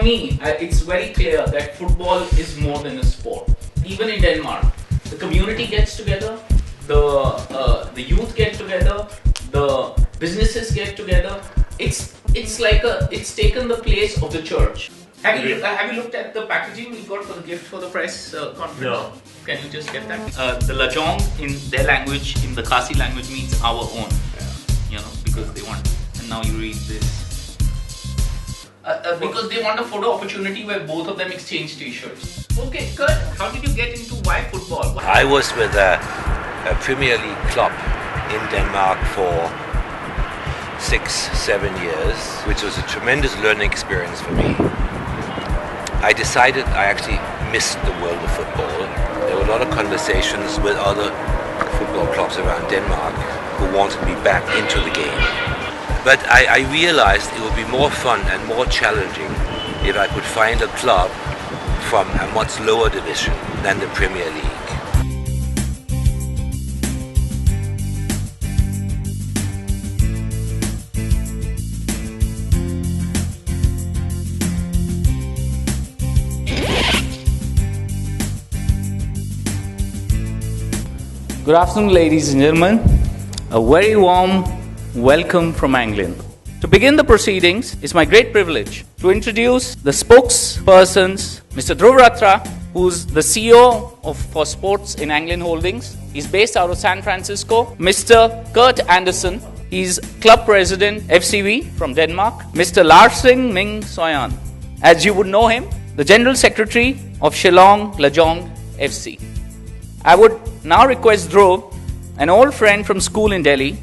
me, it's very clear that football is more than a sport. Even in Denmark, the community gets together, the youth get together, the businesses get together. It's taken the place of the church. Have you looked at the packaging we got for the gift for the press conference? No. Can you just get that? The Lajong in their language, in the Khasi language, means our own. You know, because they want. And now you read this. Because they want a photo opportunity where both of them exchange T-shirts. Okay, Kurt, how did you get into why football? I was with a Premier League club in Denmark for 6-7 years, which was a tremendous learning experience for me. I decided I actually missed the world of football. There were a lot of conversations with other football clubs around Denmark who wanted me back into the game. But I realized it would be more fun and more challenging if I could find a club from a much lower division than the Premier League. Good afternoon, ladies and gentlemen. A very warm welcome from Anglian. To begin the proceedings, it's my great privilege to introduce the spokespersons, Mr. Dhruv Ratra, who's the CEO for sports in Anglian Holdings. He's based out of San Francisco. Mr. Kurt Andersen, he's club president, FCV from Denmark. Mr. Larsing Ming Soyan, as you would know him, the general secretary of Shillong Lajong FC. I would now request Dhruv, an old friend from school in Delhi,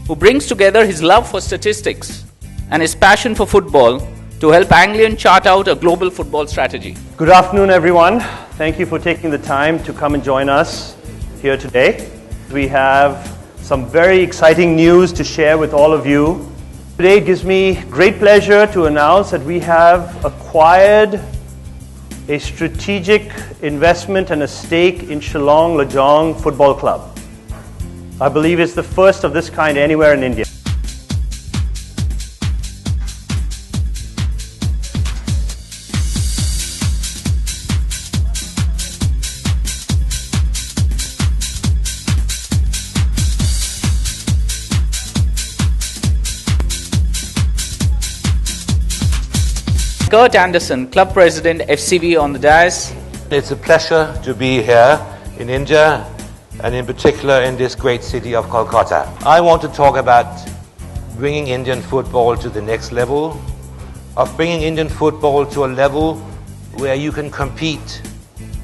who brings together his love for statistics and his passion for football to help Anglian chart out a global football strategy. Good afternoon, everyone. Thank you for taking the time to come and join us here today. We have some very exciting news to share with all of you. Today it gives me great pleasure to announce that we have acquired a strategic investment and a stake in Shillong Lajong Football Club. I believe it's the first of this kind anywhere in India. Kurt Andersen, club president, FCV on the dais. It's a pleasure to be here in India, and in particular in this great city of Kolkata. I want to talk about bringing Indian football to the next level, of bringing Indian football to a level where you can compete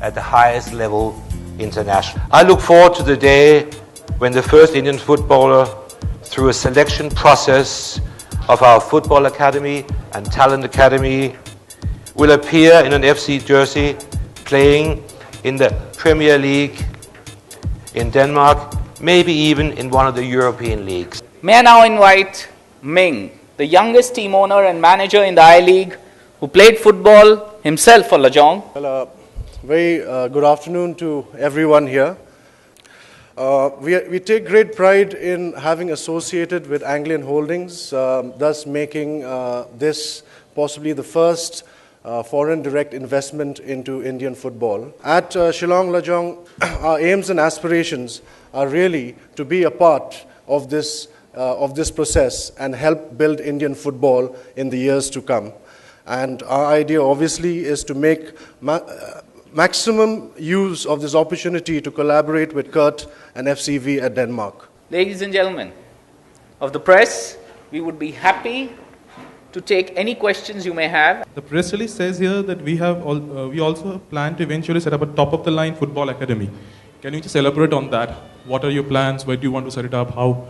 at the highest level internationally. I look forward to the day when the first Indian footballer, through a selection process of our football academy and talent academy, will appear in an FC jersey playing in the Premier League in Denmark, maybe even in one of the European leagues. May I now invite Ming, the youngest team owner and manager in the I-League, who played football himself for Lajong. Well, very good afternoon to everyone here. We take great pride in having associated with Anglian Holdings, thus making this possibly the first foreign direct investment into Indian football. At Shillong Lajong, our aims and aspirations are really to be a part of this process and help build Indian football in the years to come. And our idea obviously is to make maximum use of this opportunity to collaborate with Kurt and FCV at Denmark. Ladies and gentlemen of the press, we would be happy to take any questions you may have. The press release says here that we also plan to eventually set up a top-of-the-line football academy. Can you just elaborate on that? What are your plans? Where do you want to set it up? How,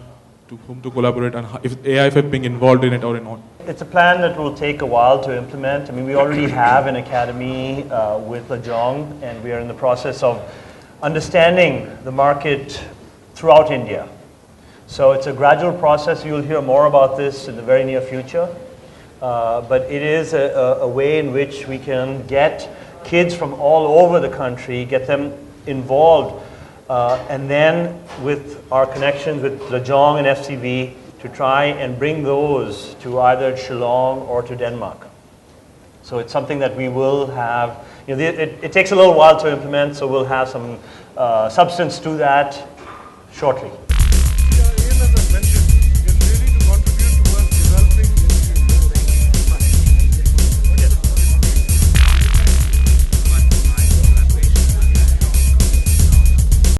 to whom to collaborate, and how, if AIFF being involved in it or not? It's a plan that will take a while to implement. I mean, we already have an academy with Lajong, and we are in the process of understanding the market throughout India. So it's a gradual process. You'll hear more about this in the very near future. But it is a way in which we can get kids from all over the country, get them involved, and then with our connections with Lajong and FCV to try and bring those to either Shillong or to Denmark. So it's something that we will have, it takes a little while to implement, so we'll have some substance to that shortly.